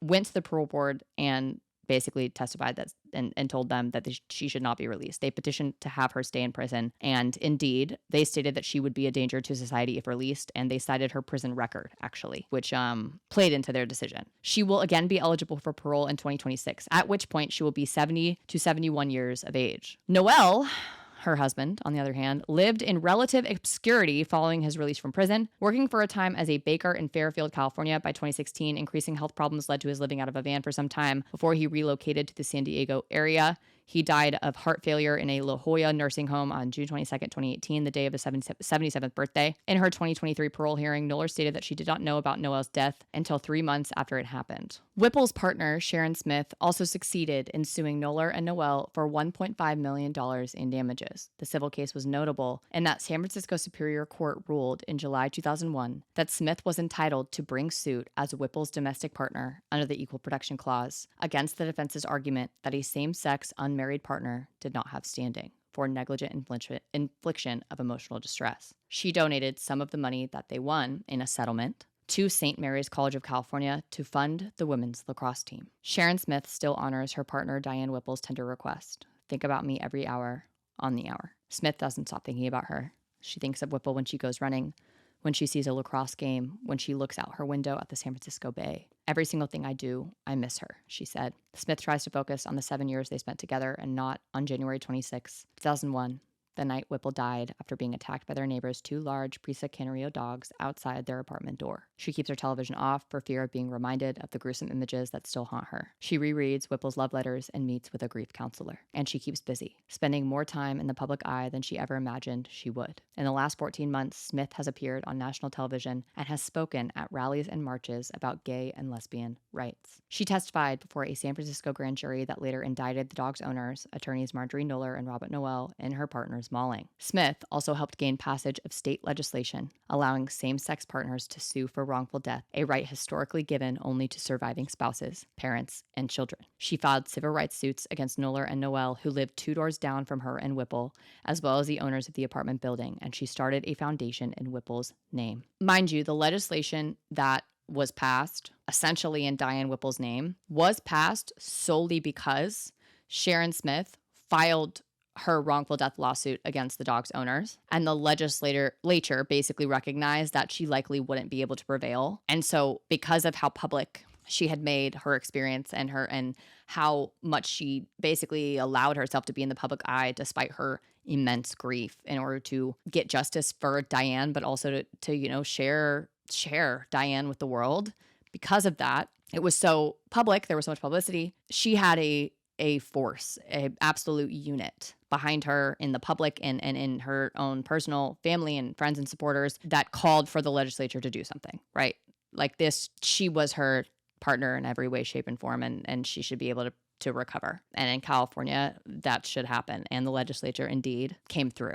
went to the parole board and basically testified that and told them that she should not be released. They petitioned to have her stay in prison, and indeed, they stated that she would be a danger to society if released, and they cited her prison record, actually, which played into their decision. She will again be eligible for parole in 2026, at which point she will be 70 to 71 years of age. NOEL, her husband, on the other hand, lived in relative obscurity following his release from prison, working for a time as a baker in Fairfield, California. By 2016, increasing health problems led to his living out of a van for some time before he relocated to the San Diego area. He died of heart failure in a La Jolla nursing home on June 22nd, 2018, the day of his 77th birthday. In her 2023 parole hearing, Knoller stated that she did not know about Noel's death until 3 months after it happened. Whipple's partner, Sharon Smith, also succeeded in suing Knoller and Noel for $1.5 million in damages. The civil case was notable in that San Francisco Superior Court ruled in July 2001 that Smith was entitled to bring suit as Whipple's domestic partner under the Equal Protection Clause against the defense's argument that a same-sex unmarried partner did not have standing for negligent infliction of emotional distress. She donated some of the money that they won in a settlement to St. Mary's College of California to fund the women's lacrosse team. Sharon Smith still honors her partner Diane Whipple's tender request. Think about me every hour on the hour. Smith doesn't stop thinking about her. She thinks of Whipple when she goes running, when she sees a lacrosse game, when she looks out her window at the San Francisco Bay. Every single thing I do, I miss her, she said. Smith tries to focus on the 7 years they spent together and not on January 26, 2001, the night Whipple died after being attacked by their neighbor's 2 large Presa Canario dogs outside their apartment door. She keeps her television off for fear of being reminded of the gruesome images that still haunt her. She rereads Whipple's love letters and meets with a grief counselor. And she keeps busy, spending more time in the public eye than she ever imagined she would. In the last 14 months, Smith has appeared on national television and has spoken at rallies and marches about gay and lesbian rights. She testified before a San Francisco grand jury that later indicted the dog's owners, attorneys Marjorie Knoller and Robert Noel, and her partner's mauling. Smith also helped gain passage of state legislation allowing same-sex partners to sue for wrongful death, a right historically given only to surviving spouses, parents, and children. She filed civil rights suits against Knoller and Noel, who lived 2 doors down from her and Whipple, as well as the owners of the apartment building, and she started a foundation in Whipple's name. Mind you, the legislation that was passed, essentially in Diane Whipple's name, was passed solely because Sharon Smith filed her wrongful death lawsuit against the dog's owners, and the legislature basically recognized that she likely wouldn't be able to prevail. And so because of how public she had made her experience and how much she basically allowed herself to be in the public eye despite her immense grief in order to get justice for Diane, but also to share Diane with the world. Because of that, it was so public, there was so much publicity. She had a force, an absolute unit behind her in the public and in her own personal family and friends and supporters that called for the legislature to do something, right? Like this, she was her partner in every way, shape, and form, and she should be able to recover. And in California, that should happen. And the legislature indeed came through,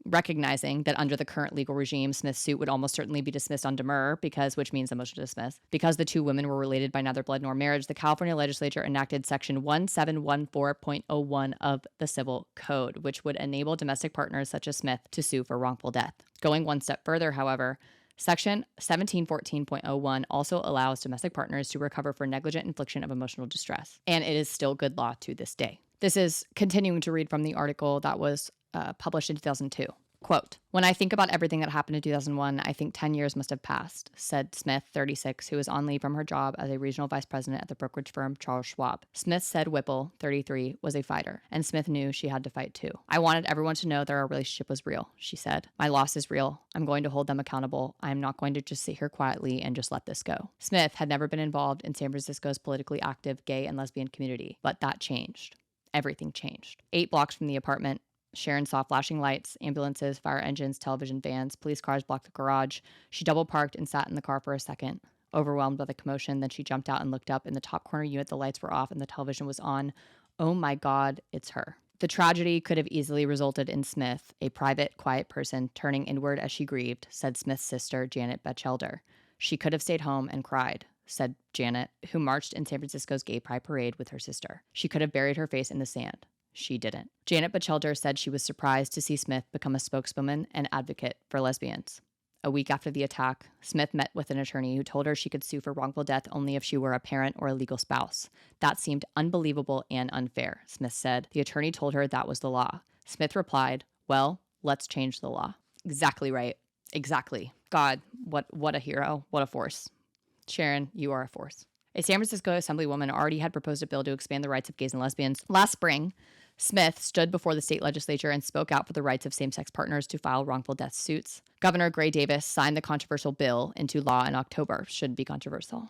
recognizing that under the current legal regime, Smith's suit would almost certainly be dismissed on demur, which means a motion to dismiss. Because the 2 women were related by neither blood nor marriage, the California legislature enacted section 1714.01 of the Civil Code, which would enable domestic partners such as Smith to sue for wrongful death. Going one step further, however, Section 1714.01 also allows domestic partners to recover for negligent infliction of emotional distress, and it is still good law to this day. This is continuing to read from the article that was published in 2002. Quote, "When I think about everything that happened in 2001, I think 10 years must have passed," said Smith, 36, who was on leave from her job as a regional vice president at the brokerage firm Charles Schwab. Smith said Whipple, 33, was a fighter, and Smith knew she had to fight too. "I wanted everyone to know that our relationship was real," she said. "My loss is real. I'm going to hold them accountable. I'm not going to just sit here quietly and just let this go." Smith had never been involved in San Francisco's politically active gay and lesbian community, but that changed. Everything changed. 8 blocks from the apartment, Sharon saw flashing lights, ambulances, fire engines, television vans, police cars blocked the garage. She double parked and sat in the car for a second. Overwhelmed by the commotion, then she jumped out and looked up. In the top corner unit, the lights were off and the television was on. Oh my God, it's her. The tragedy could have easily resulted in Smith, a private, quiet person, turning inward as she grieved, said Smith's sister, Janet Batchelder. She could have stayed home and cried, said Janet, who marched in San Francisco's Gay Pride Parade with her sister. She could have buried her face in the sand. She didn't. Janet Batchelder said she was surprised to see Smith become a spokeswoman and advocate for lesbians. A week after the attack, Smith met with an attorney who told her she could sue for wrongful death only if she were a parent or a legal spouse. That seemed unbelievable and unfair, Smith said. The attorney told her that was the law. Smith replied, "Well, let's change the law." Exactly right. Exactly. God, what a hero. What a force. Sharon, you are a force. A San Francisco Assemblywoman already had proposed a bill to expand the rights of gays and lesbians. Last spring, Smith stood before the state legislature and spoke out for the rights of same-sex partners to file wrongful death suits. Governor Gray Davis signed the controversial bill into law in October. Shouldn't be controversial.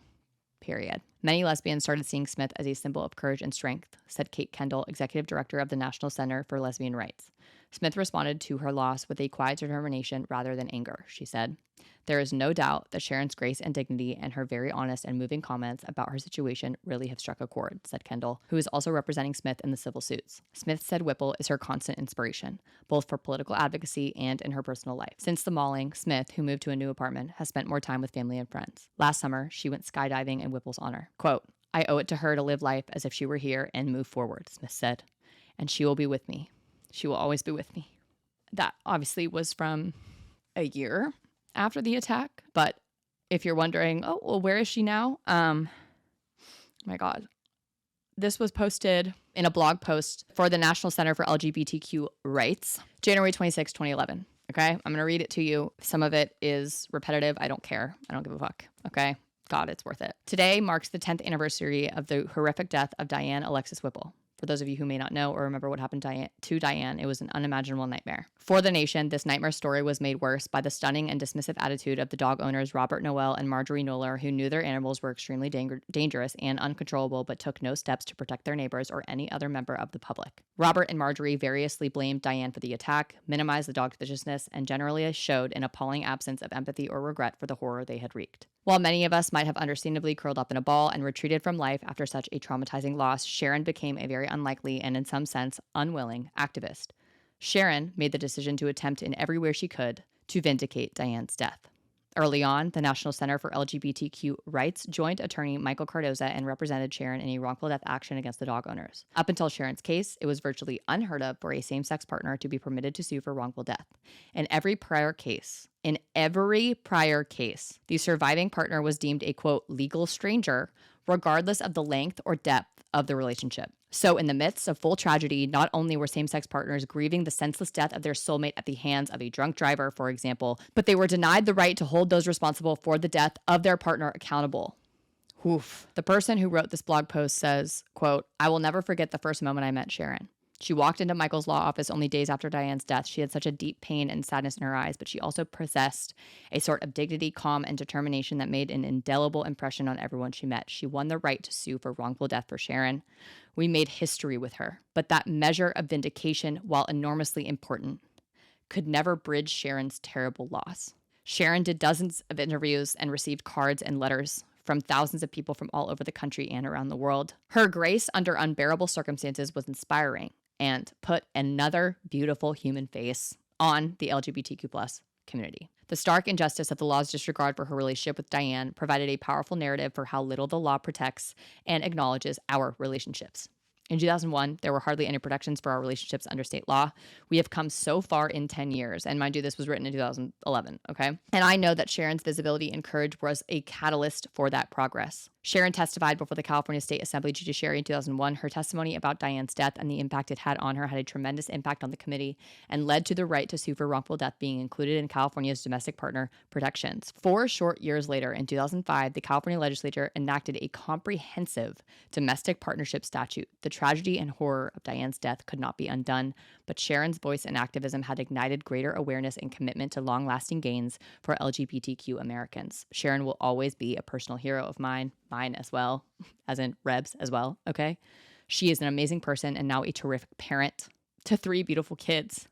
Period. Many lesbians started seeing Smith as a symbol of courage and strength, said Kate Kendall, executive director of the National Center for Lesbian Rights. Smith responded to her loss with a quiet determination rather than anger, she said. There is no doubt that Sharon's grace and dignity and her very honest and moving comments about her situation really have struck a chord, said Kendall, who is also representing Smith in the civil suits. Smith said Whipple is her constant inspiration, both for political advocacy and in her personal life. Since the mauling, Smith, who moved to a new apartment, has spent more time with family and friends. Last summer, she went skydiving in Whipple's honor. Quote, I owe it to her to live life as if she were here and move forward, Smith said. And she will be with me. She will always be with me. That obviously was from a year after the attack. But if you're wondering, oh, well, where is she now? My God. This was posted in a blog post for the National Center for LGBTQ Rights, January 26, 2011. Okay, I'm going to read it to you. Some of it is repetitive. I don't care. I don't give a fuck. Okay, God, it's worth it. Today marks the 10th anniversary of the horrific death of Diane Alexis Whipple. For those of you who may not know or remember what happened to Diane, it was an unimaginable nightmare. For the nation, this nightmare story was made worse by the stunning and dismissive attitude of the dog owners Robert NOEL and Marjorie KNOLLER, who knew their animals were extremely dangerous and uncontrollable but took no steps to protect their neighbors or any other member of the public. Robert and Marjorie variously blamed Diane for the attack, minimized the dog's viciousness, and generally showed an appalling absence of empathy or regret for the horror they had wreaked. While many of us might have understandably curled up in a ball and retreated from life after such a traumatizing loss, Sharon became a very unlikely and, in some sense, unwilling activist. Sharon made the decision to attempt in every way she could to vindicate Diane's death. Early on, the National Center for LGBTQ Rights joined attorney Michael Cardoza and represented Sharon in a wrongful death action against the dog owners. Up until Sharon's case, it was virtually unheard of for a same-sex partner to be permitted to sue for wrongful death. In every prior case, the surviving partner was deemed a, quote, legal stranger, regardless of the length or depth of the relationship. So in the midst of full tragedy, not only were same-sex partners grieving the senseless death of their soulmate at the hands of a drunk driver, for example, but they were denied the right to hold those responsible for the death of their partner accountable. Oof. The person who wrote this blog post says, quote, I will never forget the first moment I met Sharon. She walked into Michael's law office only days after Diane's death. She had such a deep pain and sadness in her eyes, but she also possessed a sort of dignity, calm, and determination that made an indelible impression on everyone she met. She won the right to sue for wrongful death for Sharon. We made history with her. But that measure of vindication, while enormously important, could never bridge Sharon's terrible loss. Sharon did dozens of interviews and received cards and letters from thousands of people from all over the country and around the world. Her grace under unbearable circumstances was inspiring and put another beautiful human face on the LGBTQ+ community. The stark injustice of the law's disregard for her relationship with Diane provided a powerful narrative for how little the law protects and acknowledges our relationships. In 2001, there were hardly any protections for our relationships under state law. We have come so far in 10 years, and mind you, this was written in 2011, okay? And I know that Sharon's visibility and courage was a catalyst for that progress. Sharon testified before the California State Assembly Judiciary in 2001. Her testimony about Diane's death and the impact it had on her had a tremendous impact on the committee and led to the right to sue for wrongful death being included in California's domestic partner protections. 4 short years later, in 2005, the California legislature enacted a comprehensive domestic partnership statute. The tragedy and horror of Diane's death could not be undone, but Sharon's voice and activism had ignited greater awareness and commitment to long-lasting gains for LGBTQ Americans. Sharon will always be a personal hero of mine as well, as in Rebs as well, okay? She is an amazing person and now a terrific parent to 3 beautiful kids.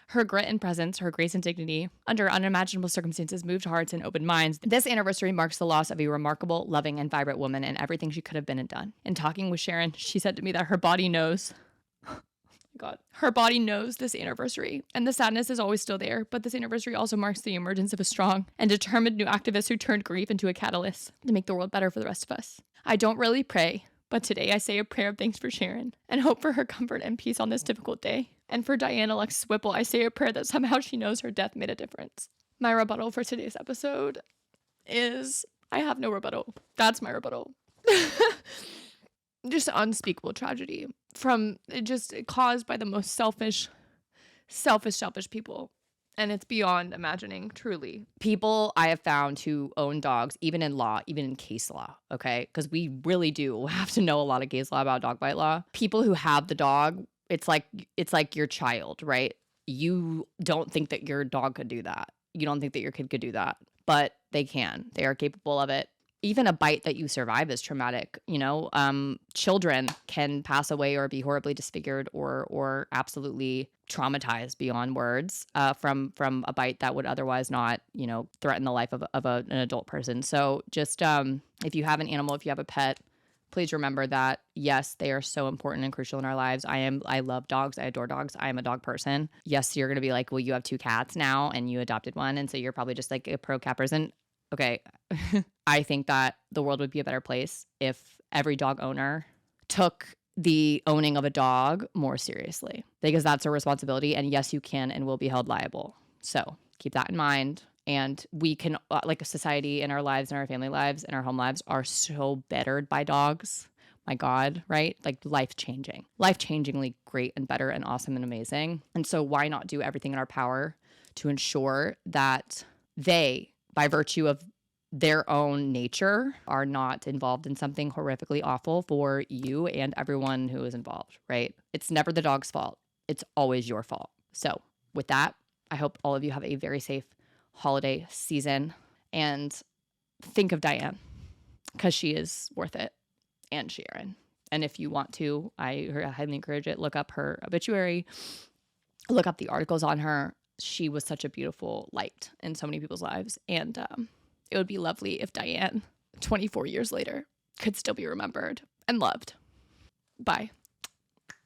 Her grit and presence, her grace and dignity, under unimaginable circumstances, moved hearts and opened minds. This anniversary marks the loss of a remarkable, loving, and vibrant woman and everything she could have been and done. In talking with Sharon, she said to me that her body knows. God. Her body knows this anniversary, and the sadness is always still there, but this anniversary also marks the emergence of a strong and determined new activist who turned grief into a catalyst to make the world better for the rest of us. I don't really pray, but today I say a prayer of thanks for Sharon and hope for her comfort and peace on this difficult day. And for Diane Alexis Whipple, I say a prayer that somehow she knows her death made a difference. My rebuttal for today's episode is I have no rebuttal. That's my rebuttal. Just unspeakable tragedy from just caused by the most selfish people. And it's beyond imagining, truly. People I have found who own dogs, even in law, even in case law, okay? Because we really do have to know a lot of case law about dog bite law. People who have the dog, it's like your child, right? You don't think that your dog could do that. You don't think that your kid could do that, but they can. They are capable of it. Even a bite that you survive is traumatic. Children can pass away or be horribly disfigured or absolutely traumatized beyond words from a bite that would otherwise not, threaten the life of an adult person. So just if you have an animal, if you have a pet, please remember that, yes, they are so important and crucial in our lives. I love dogs. I adore dogs. I am a dog person. Yes, you're going to be like, well, you have 2 cats now and you adopted one. And so you're probably just like a pro cat person. Okay. I think that the world would be a better place if every dog owner took the owning of a dog more seriously, because that's a responsibility. And yes, you can and will be held liable. So keep that in mind. And we can, like a society in our lives and our family lives and our home lives are so bettered by dogs. My God, right? Like life-changingly great and better and awesome and amazing. And so why not do everything in our power to ensure that they, by virtue of their own nature, are not involved in something horrifically awful for you and everyone who is involved, right? It's never the dog's fault. It's always your fault. So with that, I hope all of you have a very safe holiday season, and think of Diane, because she is worth it, and Sharon. And if you want to, I highly encourage it. Look up her obituary, look up the articles on her. She was such a beautiful light in so many people's lives. And it would be lovely if Diane, 24 years later, could still be remembered and loved. Bye.